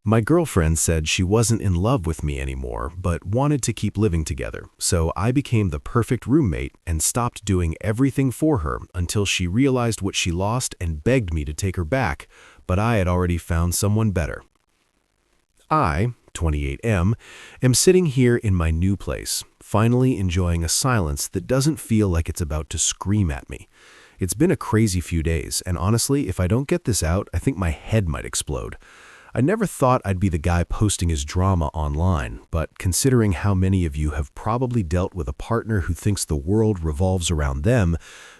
My girlfriend said she wasn't in love with me anymore, but wanted to keep living together, so I became the perfect roommate and stopped doing everything for her until she realized what she lost and begged me to take her back, but I had already found someone better. I, 28M, am sitting here in my new place, finally enjoying a silence that doesn't feel like it's about to scream at me. It's been a crazy few days, and honestly, if I don't get this out, I think my head might explode. I never thought I'd be the guy posting his drama online, but considering how many of you have probably dealt with a partner who thinks the world revolves around them,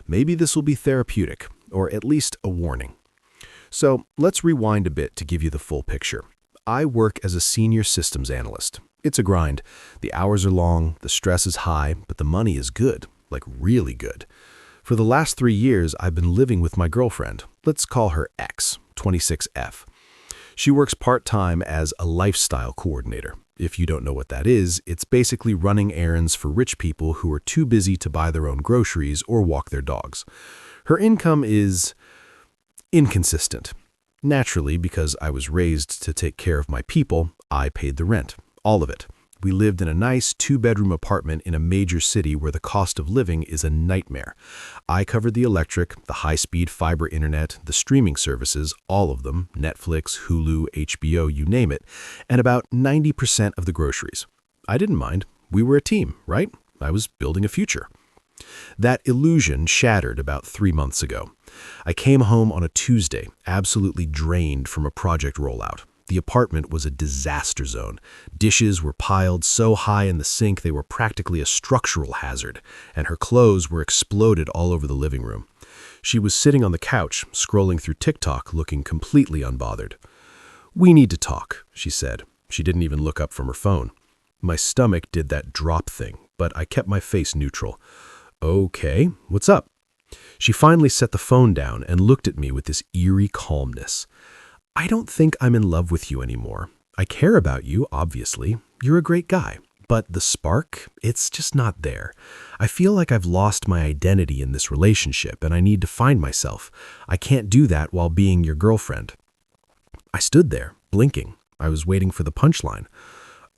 maybe this will be therapeutic, or at least a warning. So let's rewind a bit to give you the full picture. I work as a senior systems analyst. It's a grind. The hours are long, the stress is high, but the money is good, like really good. For the last 3 years, I've been living with my girlfriend. Let's call her X, 26F. She works part-time as a lifestyle coordinator. If you don't know what that is, it's basically running errands for rich people who are too busy to buy their own groceries or walk their dogs. Her income is inconsistent. Naturally, because I was raised to take care of my people, I paid the rent, all of it. We lived in a nice 2-bedroom apartment in a major city where the cost of living is a nightmare. I covered the electric, the high-speed fiber internet, the streaming services, all of them, Netflix, Hulu, HBO, you name it, and about 90% of the groceries. I didn't mind. We were a team, right? I was building a future. That illusion shattered about 3 months ago. I came home on a Tuesday, absolutely drained from a project rollout. The apartment was a disaster zone. Dishes were piled so high in the sink they were practically a structural hazard, and her clothes were exploded all over the living room. She was sitting on the couch, scrolling through TikTok, looking completely unbothered. "We need to talk," she said. She didn't even look up from her phone. My stomach did that drop thing, but I kept my face neutral. "Okay, what's up?" She finally set the phone down and looked at me with this eerie calmness. "I don't think I'm in love with you anymore. I care about you, obviously. You're a great guy. But the spark, it's just not there. I feel like I've lost my identity in this relationship and I need to find myself. I can't do that while being your girlfriend." I stood there, blinking. I was waiting for the punchline.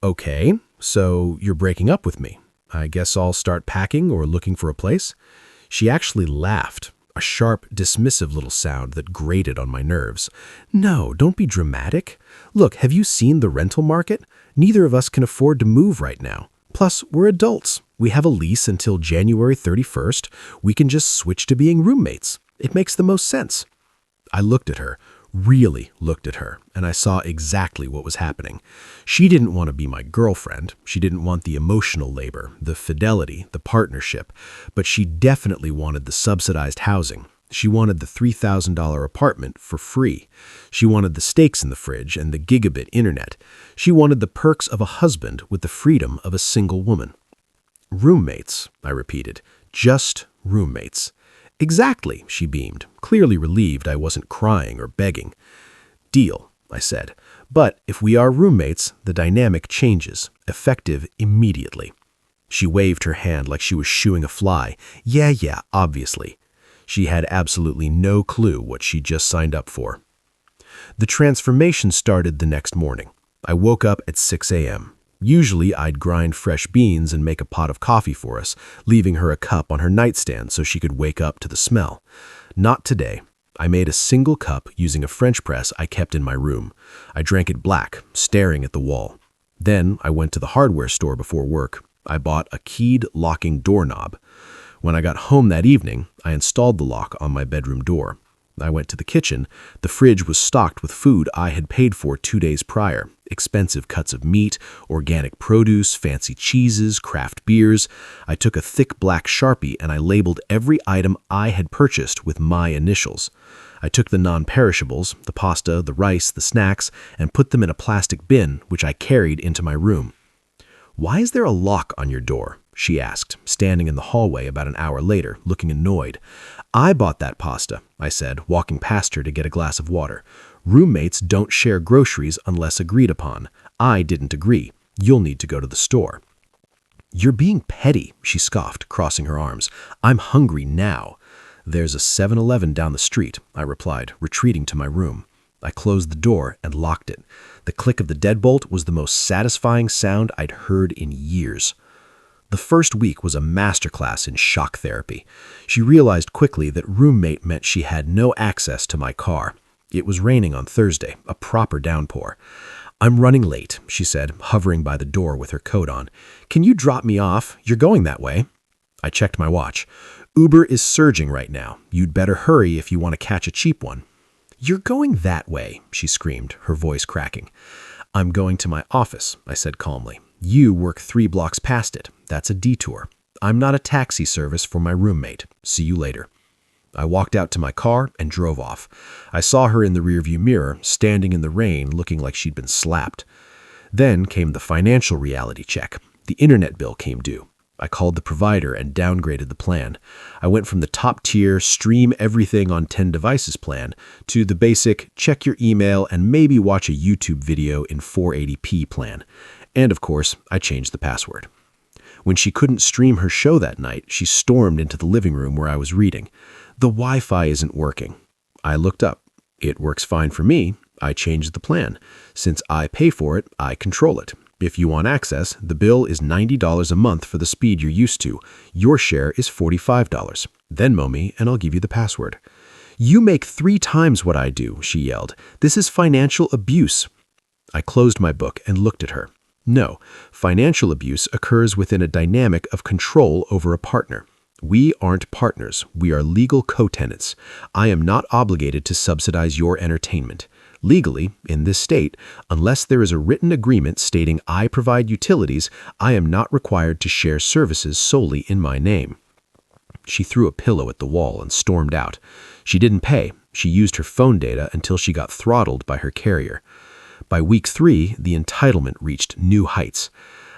"Okay, so you're breaking up with me. I guess I'll start packing or looking for a place?" She actually laughed. A sharp, dismissive little sound that grated on my nerves. "No, don't be dramatic. Look, have you seen the rental market? Neither of us can afford to move right now. Plus, we're adults. We have a lease until January 31st. We can just switch to being roommates. It makes the most sense." I looked at her, really looked at her, and I saw exactly what was happening. She didn't want to be my girlfriend. She didn't want the emotional labor, the fidelity, the partnership, but she definitely wanted the subsidized housing. She wanted the $3,000 apartment for free. She wanted the steaks in the fridge and the gigabit internet. She wanted the perks of a husband with the freedom of a single woman. "Roommates," I repeated. "Just roommates." "Exactly," she beamed, clearly relieved I wasn't crying or begging. "Deal," I said. "But if we are roommates, the dynamic changes, effective immediately." She waved her hand like she was shooing a fly. Yeah, obviously." She had absolutely no clue what she'd just signed up for. The transformation started the next morning. I woke up at 6 a.m. Usually, I'd grind fresh beans and make a pot of coffee for us, leaving her a cup on her nightstand so she could wake up to the smell. Not today. I made a single cup using a French press I kept in my room. I drank it black, staring at the wall. Then I went to the hardware store before work. I bought a keyed locking doorknob. When I got home that evening, I installed the lock on my bedroom door. I went to the kitchen. The fridge was stocked with food I had paid for 2 days prior. Expensive cuts of meat, organic produce, fancy cheeses, craft beers. I took a thick black Sharpie and I labeled every item I had purchased with my initials. I took the non-perishables, the pasta, the rice, the snacks, and put them in a plastic bin, which I carried into my room. "Why is there a lock on your door?" she asked, standing in the hallway about an hour later, looking annoyed. "I bought that pasta," I said, walking past her to get a glass of water. "Roommates don't share groceries unless agreed upon. I didn't agree. You'll need to go to the store." "You're being petty," she scoffed, crossing her arms. "I'm hungry now." "There's a 7-Eleven down the street," I replied, retreating to my room. I closed the door and locked it. The click of the deadbolt was the most satisfying sound I'd heard in years. The first week was a masterclass in shock therapy. She realized quickly that roommate meant she had no access to my car. It was raining on Thursday, a proper downpour. "I'm running late," she said, hovering by the door with her coat on. "Can you drop me off? You're going that way." I checked my watch. "Uber is surging right now. You'd better hurry if you want to catch a cheap one." "You're going that way," she screamed, her voice cracking. "I'm going to my office," I said calmly. "You work 3 blocks past it. That's a detour. I'm not a taxi service for my roommate. See you later." I walked out to my car and drove off. I saw her in the rearview mirror, standing in the rain, looking like she'd been slapped. Then came the financial reality check. The internet bill came due. I called the provider and downgraded the plan. I went from the top-tier, stream everything on 10 devices plan to the basic, check your email and maybe watch a YouTube video in 480p plan. And of course, I changed the password. When she couldn't stream her show that night, she stormed into the living room where I was reading. "The Wi-Fi isn't working." I looked up. "It works fine for me. I changed the plan. Since I pay for it, I control it. If you want access, the bill is $90 a month for the speed you're used to. Your share is $45. Venmo me and I'll give you the password." "You make 3 times what I do," she yelled. "This is financial abuse." I closed my book and looked at her. No, financial abuse occurs within a dynamic of control over a partner. We aren't partners. We are legal co-tenants. I am not obligated to subsidize your entertainment. Legally, in this state, unless there is a written agreement stating I provide utilities, I am not required to share services solely in my name. She threw a pillow at the wall and stormed out. She didn't pay. She used her phone data until she got throttled by her carrier. By week 3, the entitlement reached new heights.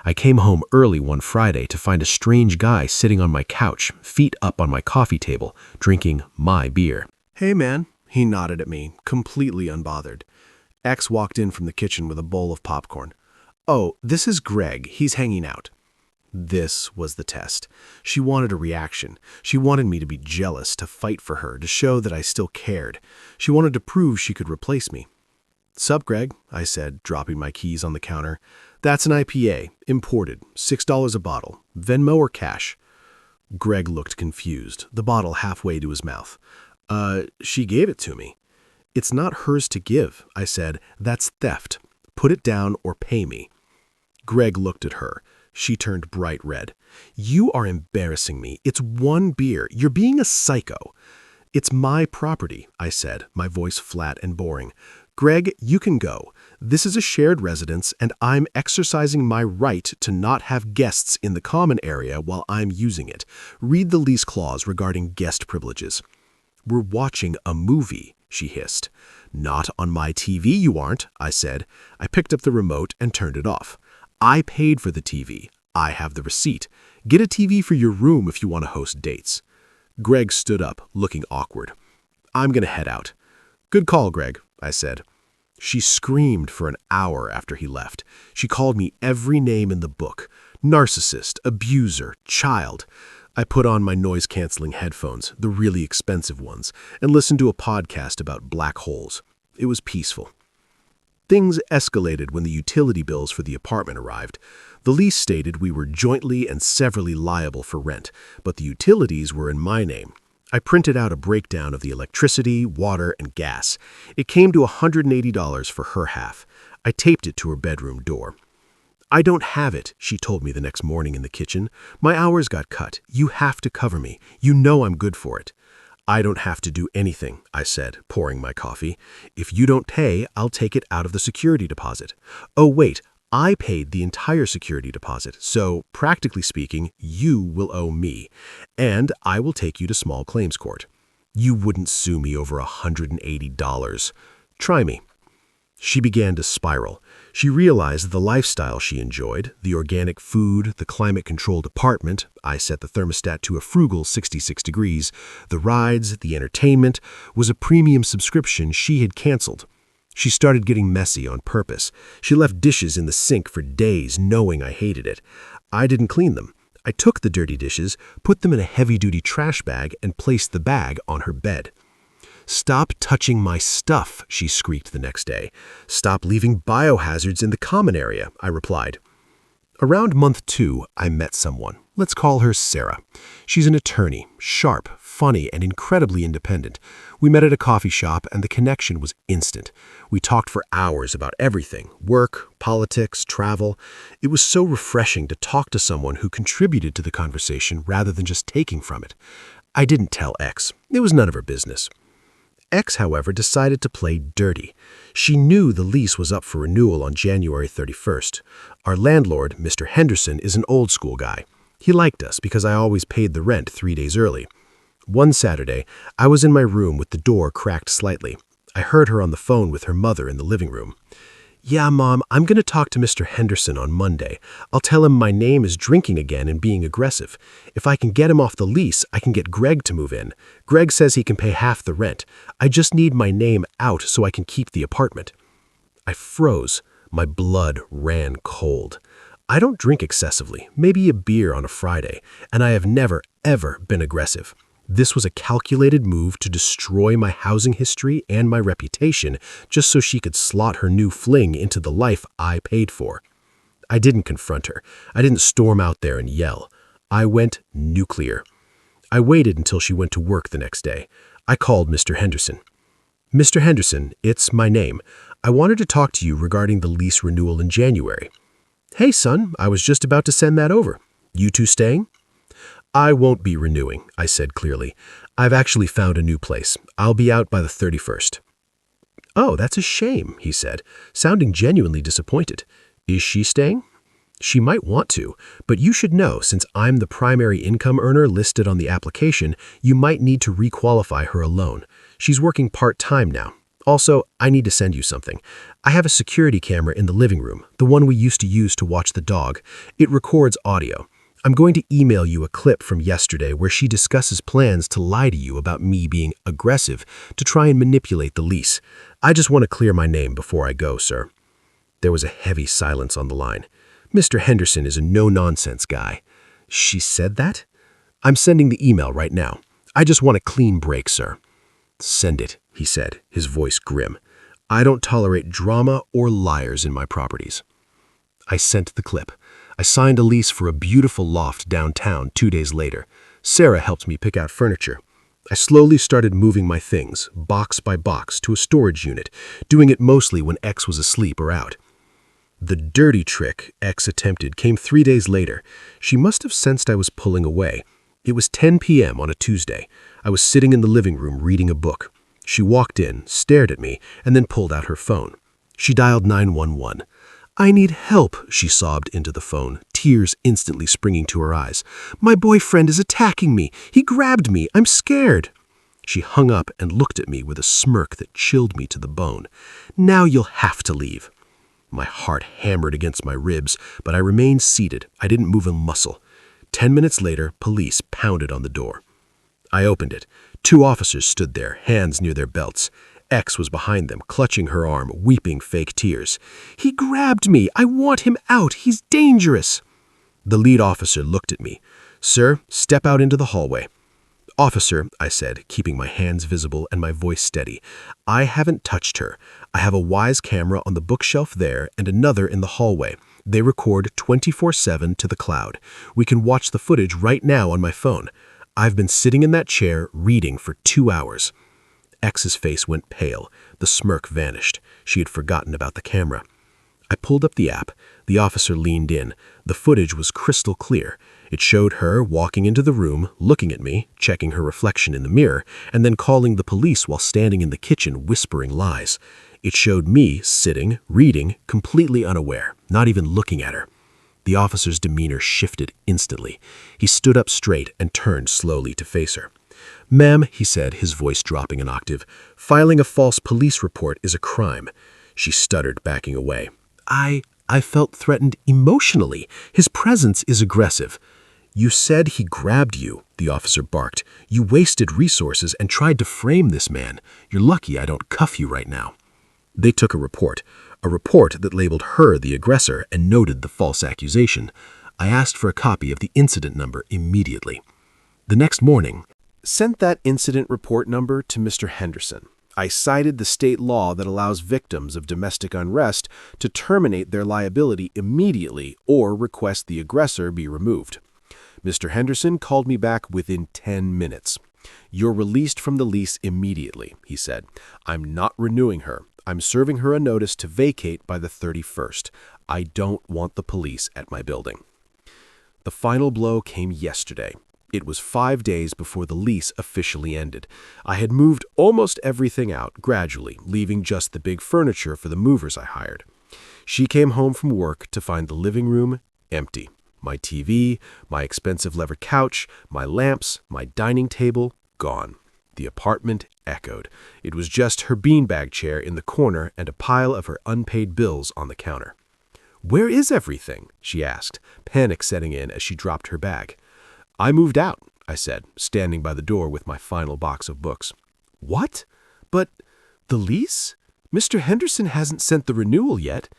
I came home early one Friday to find a strange guy sitting on my couch, feet up on my coffee table, drinking my beer. "Hey, man," he nodded at me, completely unbothered. X walked in from the kitchen with a bowl of popcorn. "Oh, this is Greg. He's hanging out." This was the test. She wanted a reaction. She wanted me to be jealous, to fight for her, to show that I still cared. She wanted to prove she could replace me. "Sup, Greg," I said, dropping my keys on the counter. "That's an IPA, imported, $6 a bottle. Venmo or cash?" Greg looked confused, the bottle halfway to his mouth. She gave it to me." "It's not hers to give," I said. "That's theft. Put it down or pay me." Greg looked at her. She turned bright red. "You are embarrassing me. It's 1 beer. You're being a psycho." "It's my property," I said, my voice flat and boring. "Greg, you can go. This is a shared residence, and I'm exercising my right to not have guests in the common area while I'm using it. Read the lease clause regarding guest privileges." "We're watching a movie," she hissed. "Not on my TV, you aren't," I said. I picked up the remote and turned it off. "I paid for the TV. I have the receipt. Get a TV for your room if you want to host dates." Greg stood up, looking awkward. "I'm going to head out." "Good call, Greg," I said. She screamed for an hour after he left. She called me every name in the book. Narcissist, abuser, child. I put on my noise-canceling headphones, the really expensive ones, and listened to a podcast about black holes. It was peaceful. Things escalated when the utility bills for the apartment arrived. The lease stated we were jointly and severally liable for rent, but the utilities were in my name. I printed out a breakdown of the electricity, water, and gas. It came to $180 for her half. I taped it to her bedroom door. "I don't have it," she told me the next morning in the kitchen. "My hours got cut. You have to cover me. You know I'm good for it." "I don't have to do anything," I said, pouring my coffee. "If you don't pay, I'll take it out of the security deposit." "Oh, wait, I paid the entire security deposit, so practically speaking, you will owe me, and I will take you to small claims court." "You wouldn't sue me over $180. Try me." She began to spiral. She realized the lifestyle she enjoyed, the organic food, the climate-controlled apartment — I set the thermostat to a frugal 66 degrees — the rides, the entertainment, was a premium subscription she had canceled. She started getting messy on purpose. She left dishes in the sink for days, knowing I hated it. I didn't clean them. I took the dirty dishes, put them in a heavy-duty trash bag, and placed the bag on her bed. "Stop touching my stuff," she shrieked the next day. "Stop leaving biohazards in the common area," I replied. Around month 2, I met someone. Let's call her Sarah. She's an attorney, sharp, funny, and incredibly independent. We met at a coffee shop, and the connection was instant. We talked for hours about everything: work, politics, travel. It was so refreshing to talk to someone who contributed to the conversation rather than just taking from it. I didn't tell X. It was none of her business. X, however, decided to play dirty. She knew the lease was up for renewal on January 31st. Our landlord, Mr. Henderson, is an old-school guy. He liked us because I always paid the rent 3 days early. One Saturday, I was in my room with the door cracked slightly. I heard her on the phone with her mother in the living room. "Yeah, Mom, I'm going to talk to Mr. Henderson on Monday. I'll tell him my name is drinking again and being aggressive. If I can get him off the lease, I can get Greg to move in. Greg says he can pay half the rent. I just need my name out so I can keep the apartment." I froze. My blood ran cold. I don't drink excessively, maybe a beer on a Friday, and I have never, ever been aggressive. This was a calculated move to destroy my housing history and my reputation just so she could slot her new fling into the life I paid for. I didn't confront her. I didn't storm out there and yell. I went nuclear. I waited until she went to work the next day. I called Mr. Henderson. "Mr. Henderson, it's my name. I wanted to talk to you regarding the lease renewal in January." "Hey, son, I was just about to send that over. You two staying?" "I won't be renewing," I said clearly. "I've actually found a new place. I'll be out by the 31st. "Oh, that's a shame," he said, sounding genuinely disappointed. "Is she staying?" "She might want to, but you should know, since I'm the primary income earner listed on the application, you might need to requalify her alone. She's working part-time now. Also, I need to send you something. I have a security camera in the living room, the one we used to use to watch the dog. It records audio. I'm going to email you a clip from yesterday where she discusses plans to lie to you about me being aggressive to try and manipulate the lease. I just want to clear my name before I go, sir." There was a heavy silence on the line. Mr. Henderson is a no-nonsense guy. "She said that?" "I'm sending the email right now. I just want a clean break, sir." "Send it," he said, his voice grim. "I don't tolerate drama or liars in my properties." I sent the clip. I signed a lease for a beautiful loft downtown 2 days later. Sarah helped me pick out furniture. I slowly started moving my things, box by box, to a storage unit, doing it mostly when X was asleep or out. The dirty trick X attempted came 3 days later. She must have sensed I was pulling away. It was 10 p.m. on a Tuesday. I was sitting in the living room reading a book. She walked in, stared at me, and then pulled out her phone. She dialed 911. "I need help," she sobbed into the phone, tears instantly springing to her eyes. "My boyfriend is attacking me. He grabbed me. I'm scared." She hung up and looked at me with a smirk that chilled me to the bone. "Now you'll have to leave." My heart hammered against my ribs, but I remained seated. I didn't move a muscle. 10 minutes later, police pounded on the door. I opened it. 2 officers stood there, hands near their belts. X was behind them, clutching her arm, weeping fake tears. "He grabbed me. I want him out. He's dangerous." The lead officer looked at me. "Sir, step out into the hallway." "Officer," I said, keeping my hands visible and my voice steady, "I haven't touched her. I have a Wise camera on the bookshelf there and another in the hallway. They record 24/7 to the cloud. We can watch the footage right now on my phone. I've been sitting in that chair reading for 2 hours. X's face went pale. The smirk vanished. She had forgotten about the camera. I pulled up the app. The officer leaned in. The footage was crystal clear. It showed her walking into the room, looking at me, checking her reflection in the mirror, and then calling the police while standing in the kitchen whispering lies. It showed me sitting, reading, completely unaware, not even looking at her. The officer's demeanor shifted instantly. He stood up straight and turned slowly to face her. "Ma'am," he said, his voice dropping an octave, "filing a false police report is a crime." She stuttered, backing away. I felt threatened emotionally. His presence is aggressive." "You said he grabbed you," the officer barked. "You wasted resources and tried to frame this man. You're lucky I don't cuff you right now." They took a report that labeled her the aggressor and noted the false accusation. I asked for a copy of the incident number immediately. The next morning, sent that incident report number to Mr. Henderson. I cited the state law that allows victims of domestic unrest to terminate their liability immediately or request the aggressor be removed. Mr. Henderson called me back within 10 minutes. "You're released from the lease immediately," he said. "I'm not renewing her. I'm serving her a notice to vacate by the 31st. I don't want the police at my building." The final blow came yesterday. It was 5 days before the lease officially ended. I had moved almost everything out, gradually, leaving just the big furniture for the movers I hired. She came home from work to find the living room empty. My TV, my expensive leather couch, my lamps, my dining table, gone. The apartment echoed. It was just her beanbag chair in the corner and a pile of her unpaid bills on the counter. "Where is everything?" she asked, panic setting in as she dropped her bag. "I moved out," I said, standing by the door with my final box of books. "What? But the lease? Mr. Henderson hasn't sent the renewal yet."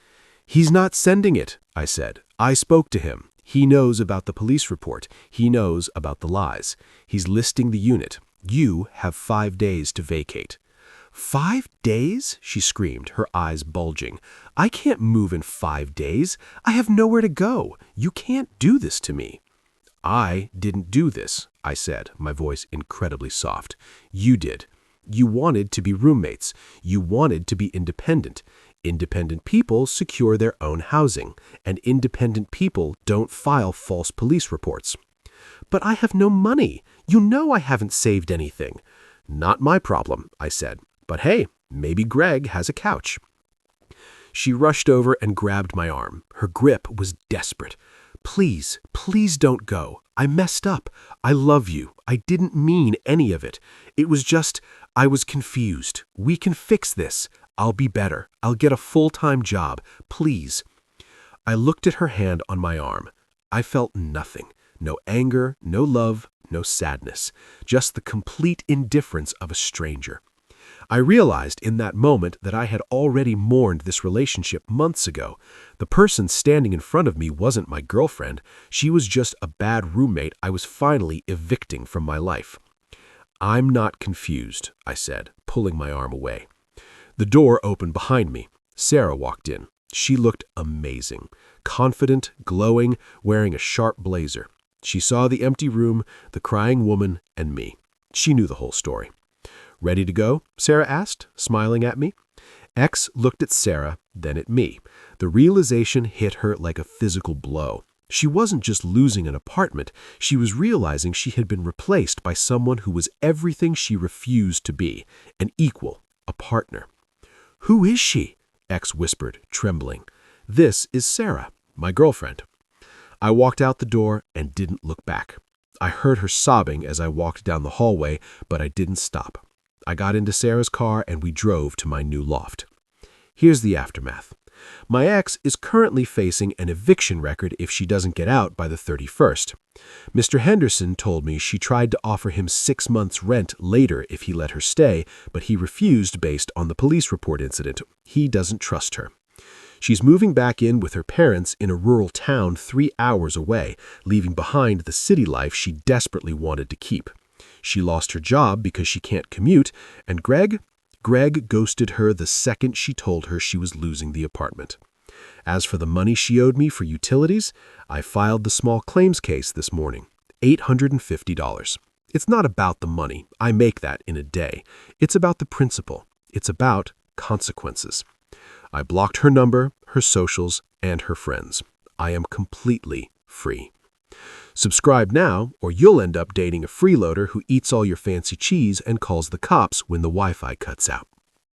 "He's not sending it," I said. "I spoke to him. He knows about the police report. He knows about the lies. He's listing the unit. You have 5 days to vacate." "5 days?" she screamed, her eyes bulging. "I can't move in 5 days. I have nowhere to go. You can't do this to me." "I didn't do this," I said, my voice incredibly soft. "You did. You wanted to be roommates. You wanted to be independent. Independent people secure their own housing, and independent people don't file false police reports." "But I have no money. You know I haven't saved anything." "Not my problem," I said. "But hey, maybe Greg has a couch." She rushed over and grabbed my arm. Her grip was desperate. "Please, please don't go. I messed up. I love you. I didn't mean any of it. It was just, I was confused. We can fix this. I'll be better. I'll get a full-time job. Please." I looked at her hand on my arm. I felt nothing. No anger, no love, no sadness. Just the complete indifference of a stranger. I realized in that moment that I had already mourned this relationship months ago. The person standing in front of me wasn't my girlfriend. She was just a bad roommate I was finally evicting from my life. "I'm not confused," I said, pulling my arm away. The door opened behind me. Sarah walked in. She looked amazing, confident, glowing, wearing a sharp blazer. She saw the empty room, the crying woman, and me. She knew the whole story. "Ready to go?" Sarah asked, smiling at me. X looked at Sarah, then at me. The realization hit her like a physical blow. She wasn't just losing an apartment. She was realizing she had been replaced by someone who was everything she refused to be, an equal, a partner. "Who is she?" X whispered, trembling. "This is Sarah, my girlfriend." I walked out the door and didn't look back. I heard her sobbing as I walked down the hallway, but I didn't stop. I got into Sarah's car and we drove to my new loft. Here's the aftermath. My ex is currently facing an eviction record if she doesn't get out by the 31st. Mr. Henderson told me she tried to offer him 6 months' rent later if he let her stay, but he refused based on the police report incident. He doesn't trust her. She's moving back in with her parents in a rural town 3 hours away, leaving behind the city life she desperately wanted to keep. She lost her job because she can't commute, and Greg ghosted her the second she told her she was losing the apartment. As for the money she owed me for utilities, I filed the small claims case this morning, $850. It's not about the money. I make that in a day. It's about the principle. It's about consequences. I blocked her number, her socials, and her friends. I am completely free. Subscribe now, or you'll end up dating a freeloader who eats all your fancy cheese and calls the cops when the Wi-Fi cuts out.